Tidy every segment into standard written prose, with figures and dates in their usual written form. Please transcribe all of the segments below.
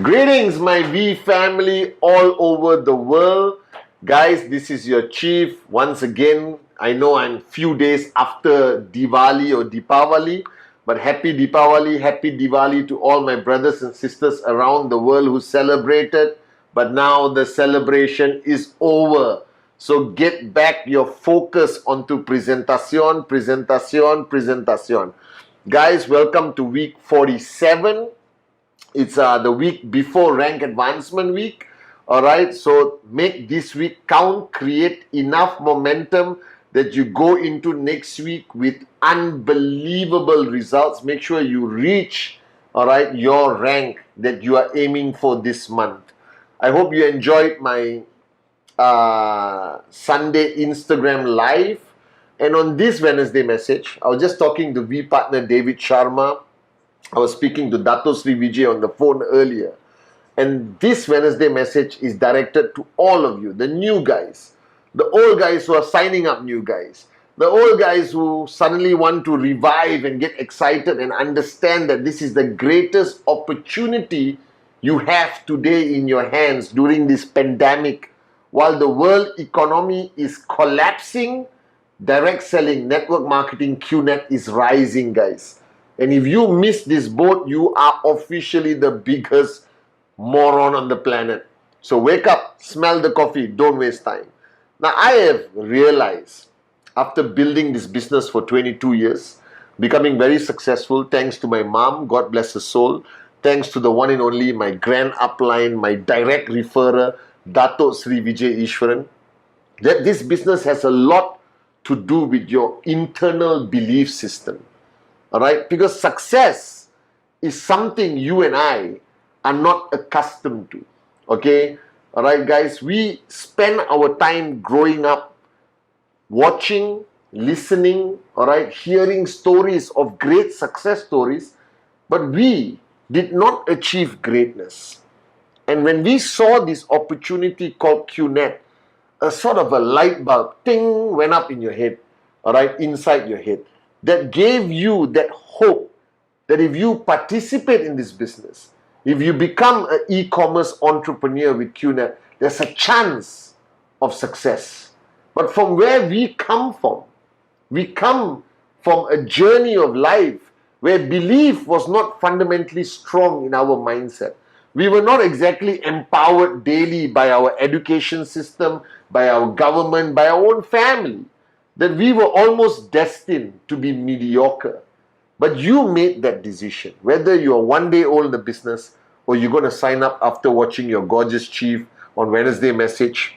Greetings, my V family all over the world. Guys, this is your chief once again. I know I'm few days after Diwali or Deepavali, but happy Diwali to all my brothers and sisters around the world who celebrated. But now the celebration is over. So get back your focus onto presentation. Guys, welcome to week 47. It's the week before rank advancement week. Alright, so make this week count, create enough momentum that you go into next week with unbelievable results. Make sure you reach, alright, your rank that you are aiming for this month. I hope you enjoyed my Sunday Instagram live. And on this Wednesday message, I was just talking to V partner David Sharma. I was speaking to Dato Sri Vijay on the phone earlier. And this Wednesday message is directed to all of you, the new guys, the old guys who are signing up new guys, the old guys who suddenly want to revive and get excited and understand that this is the greatest opportunity you have today in your hands during this pandemic. While the world economy is collapsing, direct selling, network marketing, QNet is rising, guys. And if you miss this boat, you are officially the biggest moron on the planet. So wake up, smell the coffee, don't waste time. Now I have realized, after building this business for 22 years, becoming very successful thanks to my mom, God bless her soul, thanks to the one and only, my grand upline, my direct referrer, Dato Sri Vijay Ishwaran, that this business has a lot to do with your internal belief system. Alright, because success is something you and I are not accustomed to. Okay, alright, guys, we spend our time growing up watching, listening, alright, hearing stories of great success stories, but we did not achieve greatness. And when we saw this opportunity called QNet, a sort of a light bulb, ting, went up in your head, alright, inside your head. That gave you that hope that if you participate in this business, if you become an e-commerce entrepreneur with QNet, there's a chance of success. But from where we come from a journey of life where belief was not fundamentally strong in our mindset. We were not exactly empowered daily by our education system, by our government, by our own family. That we were almost destined to be mediocre. But you made that decision. Whether you're 1 day old in the business or you're going to sign up after watching your gorgeous chief on Wednesday message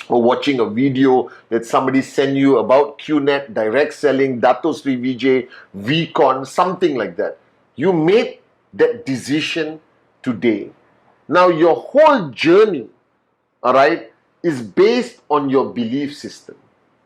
or watching a video that somebody sent you about QNet, direct selling, Dato Sri Vijay, VCon, something like that. You made that decision today. Now your whole journey, alright, is based on your belief system.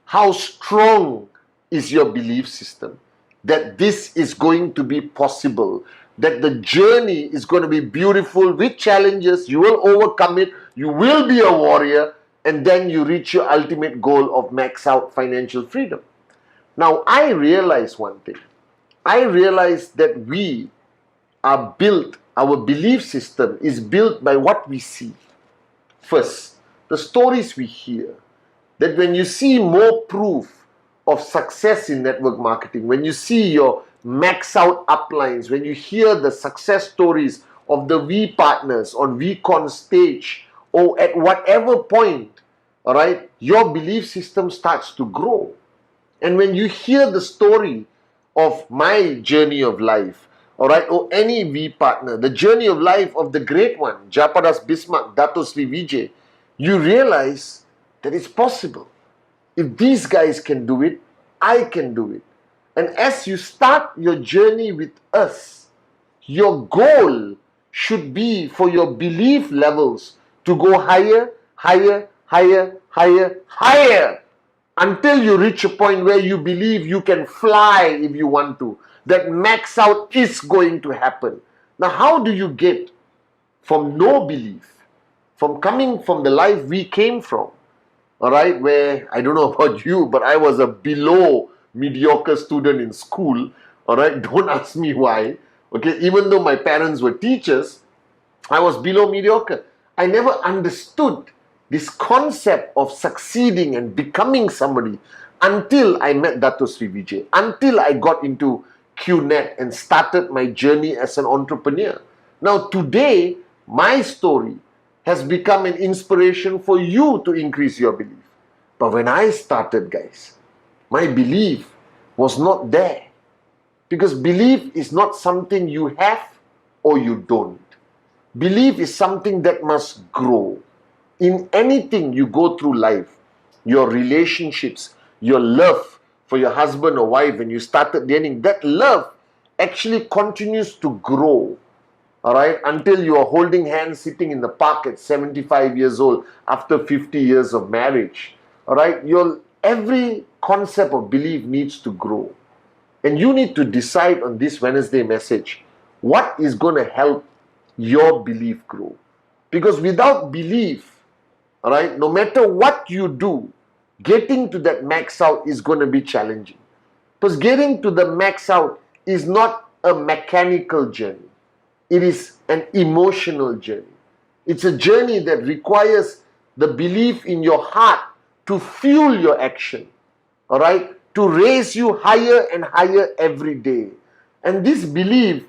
How strong is your belief system that this is going to be possible, that the journey is going to be beautiful with challenges, you will overcome it, you will be a warrior, and then you reach your ultimate goal of max out financial freedom. Now, I realize one thing. I realize that we are built, our belief system is built by what we see. First, the stories we hear. That when you see more proof of success in network marketing, when you see your max out uplines, when you hear the success stories of the V partners on VCon stage, or at whatever point, alright, your belief system starts to grow. And when you hear the story of my journey of life, alright, or any V partner, the journey of life of the great one, Jayaprakash Bismarck, Dato Sri Vijay, you realize that it's possible. If these guys can do it, I can do it. And as you start your journey with us, your goal should be for your belief levels to go higher, higher, higher, higher, higher, until you reach a point where you believe you can fly if you want to. That max out is going to happen. Now, how do you get from no belief, from coming from the life we came from, all right, where I don't know about you, but I was a below mediocre student in school, all right. Don't ask me why, okay. Even though my parents were teachers, I was below mediocre. I never understood this concept of succeeding and becoming somebody until I met Dato Sri Vijay, until I got into QNet and started my journey as an entrepreneur. Now, today, my story has become an inspiration for you to increase your belief. But when I started, guys, my belief was not there. Because belief is not something you have or you don't. Belief is something that must grow. In anything you go through life, your relationships, your love for your husband or wife, when you started dating, that love actually continues to grow. All right, until you are holding hands sitting in the park at 75 years old after 50 years of marriage. All right, your every concept of belief needs to grow. And you need to decide on this Wednesday message what is going to help your belief grow. Because without belief, all right, no matter what you do, getting to that max out is going to be challenging. Because getting to the max out is not a mechanical journey. It is an emotional journey. It's a journey that requires the belief in your heart to fuel your action. All right? To raise you higher and higher every day. And this belief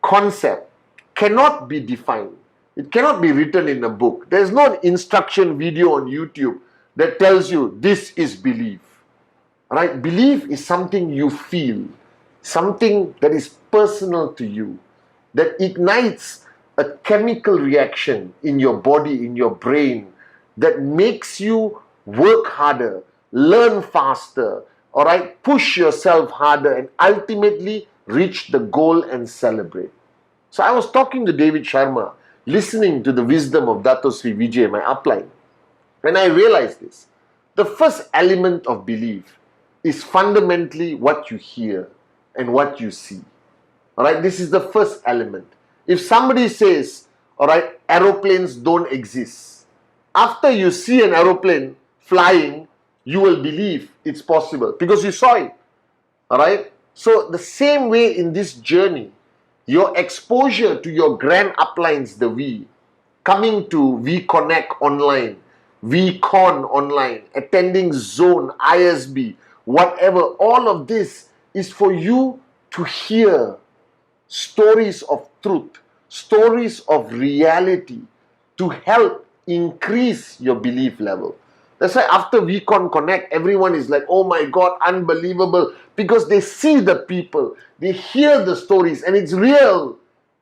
concept cannot be defined. It cannot be written in a book. There's no instruction video on YouTube that tells you this is belief. All right? Belief is something you feel, something that is personal to you, that ignites a chemical reaction in your body, in your brain, that makes you work harder, learn faster, all right, push yourself harder, and ultimately reach the goal and celebrate. So I was talking to David Sharma, listening to the wisdom of Dato Sri Vijay, my upline, and I realized this. The first element of belief is fundamentally what you hear and what you see. All right, this is the first element. If somebody says, all right, aeroplanes don't exist, after you see an aeroplane flying, you will believe it's possible because you saw it. All right. So the same way in this journey, your exposure to your grand uplines, the V, coming to V Connect online, VCon online, attending Zone, ISB, whatever, all of this is for you to hear stories of truth, stories of reality, to help increase your belief level. That's why after VCon Connect, everyone is like, oh my God, unbelievable. Because they see the people, they hear the stories, and it's real,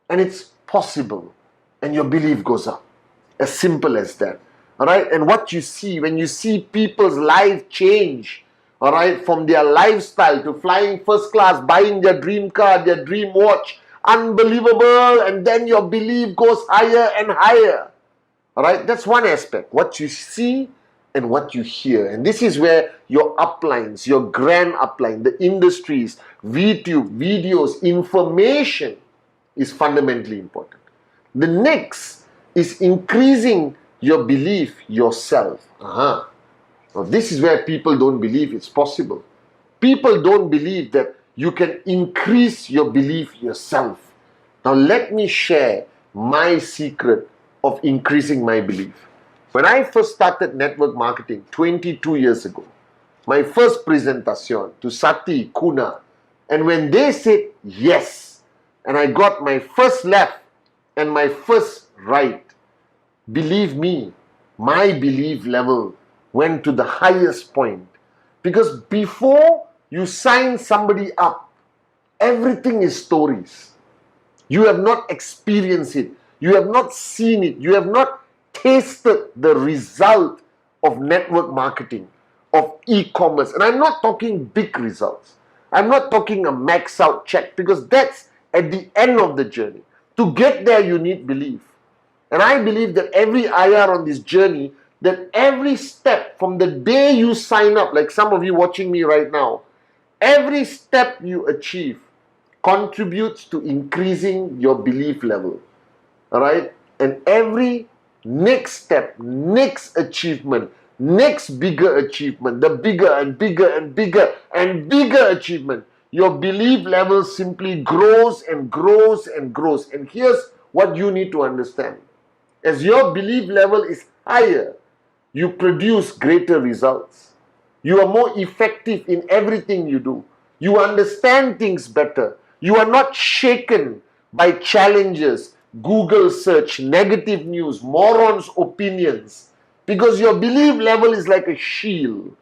and it's possible. And your belief goes up. As simple as that. All right? And what you see, when you see people's life change, all right, from their lifestyle to flying first class, buying their dream car, their dream watch, unbelievable, and then your belief goes higher and higher. All right? That's one aspect. What you see and what you hear. And this is where your uplines, your grand upline, the industries, VTube, videos, information is fundamentally important. The next is increasing your belief yourself. Now, this is where people don't believe it's possible. People don't believe that you can increase your belief yourself. Now, let me share my secret of increasing my belief. When I first started network marketing 22 years ago, my first presentation to Sati, Kuna, and when they said yes, and I got my first left and my first right, believe me, my belief level went to the highest point. Because before you sign somebody up, everything is stories. You have not experienced it. You have not seen it. You have not tasted the result of network marketing, of e-commerce. And I'm not talking big results. I'm not talking a max out check, because that's at the end of the journey. To get there, you need belief. And I believe that every IR on this journey, that every step from the day you sign up, like some of you watching me right now, every step you achieve contributes to increasing your belief level. All right? And every next step, next achievement Next bigger achievement, the bigger and bigger and bigger and bigger achievement. Your belief level simply grows and grows and grows. And here's what you need to understand. As your belief level is higher, you produce greater results. You are more effective in everything you do. You understand things better. You are not shaken by challenges, Google search, negative news, morons' opinions, because your belief level is like a shield.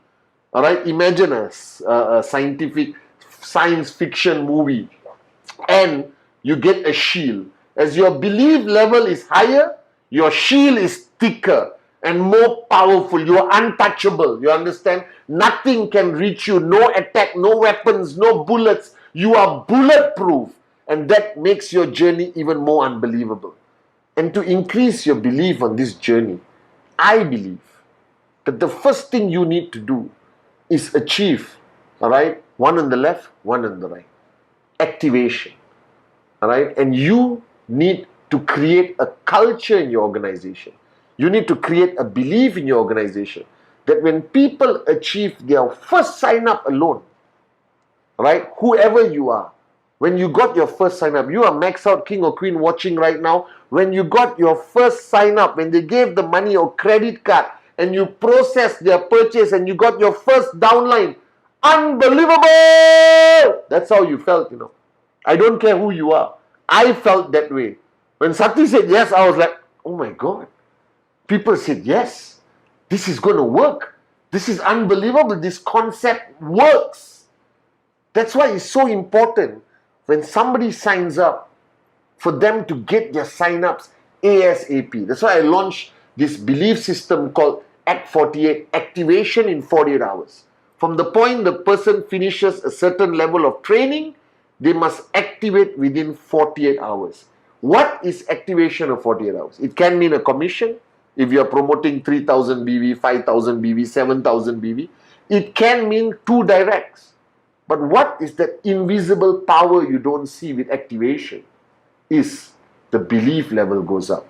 All right, imagine a science fiction movie, and you get a shield. As your belief level is higher, your shield is thicker and more powerful. You are untouchable. You understand? Nothing can reach you. No attack, no weapons, no bullets. You are bulletproof. And that makes your journey even more unbelievable. And to increase your belief on this journey, I believe that the first thing you need to do is achieve, all right, one on the left, one on the right. Activation, all right? And you need to create a culture in your organization. You need to create a belief in your organization that when people achieve their first sign up alone, right, whoever you are, when you got your first sign up, you are max out king or queen watching right now. When you got your first sign up, when they gave the money or credit card and you processed their purchase and you got your first downline, unbelievable! That's how you felt, you know. I don't care who you are. I felt that way. When Sati said yes, I was like, oh my God. People said yes. This is going to work. This is unbelievable. This concept works. That's why it's so important when somebody signs up for them to get their sign-ups ASAP. That's why I launched this belief system called Act 48, activation in 48 hours. From the point the person finishes a certain level of training, they must activate within 48 hours. What is activation of 48 hours? It can mean a commission if you are promoting 3,000 BV, 5,000 BV, 7,000 BV. It can mean 2 directs. But what is that invisible power you don't see with activation? Is the belief level goes up.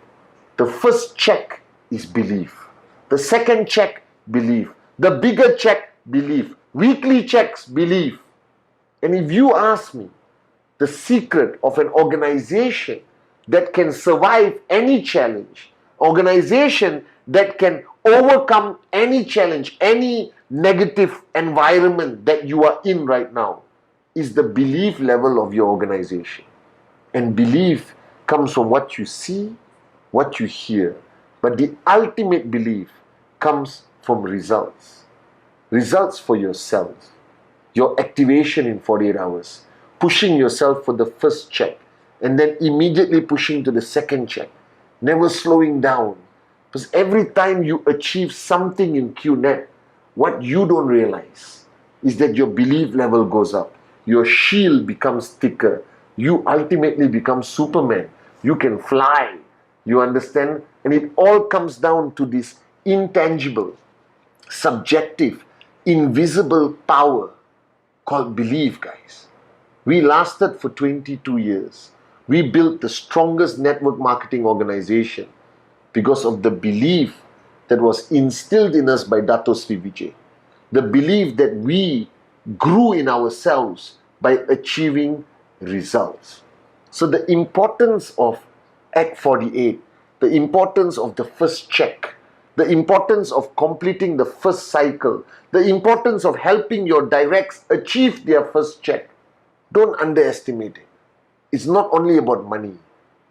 The first check is belief. The second check, belief. The bigger check, belief. Weekly checks, belief. And if you ask me, the secret of an organization that can survive any challenge, organization that can overcome any challenge, any negative environment that you are in right now, is the belief level of your organization. And belief comes from what you see, what you hear. But the ultimate belief comes from results. Results for yourself. Your activation in 48 hours. Pushing yourself for the first check. And then immediately pushing to the second check. Never slowing down. Because every time you achieve something in QNet, what you don't realize is that your belief level goes up. Your shield becomes thicker. You ultimately become Superman. You can fly. You understand? And it all comes down to this intangible, subjective, invisible power called belief, guys. We lasted for 22 years. We built the strongest network marketing organization because of the belief that was instilled in us by Dato Sri Vijay. The belief that we grew in ourselves by achieving results. So the importance of Act 48, the importance of the first check, the importance of completing the first cycle, the importance of helping your directs achieve their first check. Don't underestimate it. It's not only about money.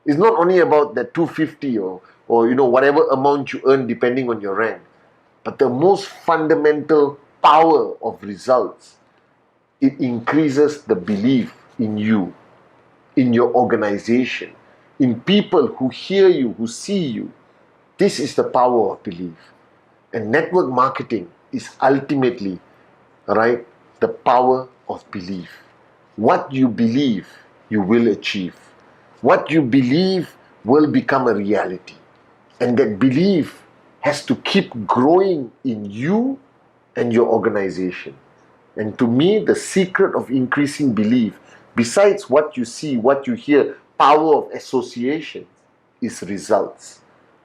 It's not only about that 250 or you know, whatever amount you earn depending on your rank. But the most fundamental power of results, it increases the belief in you, in your organization, in people who hear you, who see you. This is the power of belief. And network marketing is ultimately, right, the power of belief. What you believe, you will achieve. What you believe will become a reality. And that belief has to keep growing in you and your organization. And to me, the secret of increasing belief, besides what you see, what you hear, power of association, is results.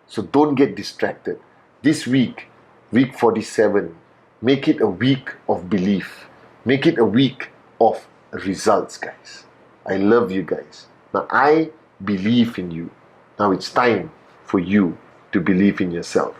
So don't get distracted. This week, week 47, make it a week of belief. Make it a week of results, guys. I love you guys. Now, I believe in you. Now it's time for you to believe in yourself.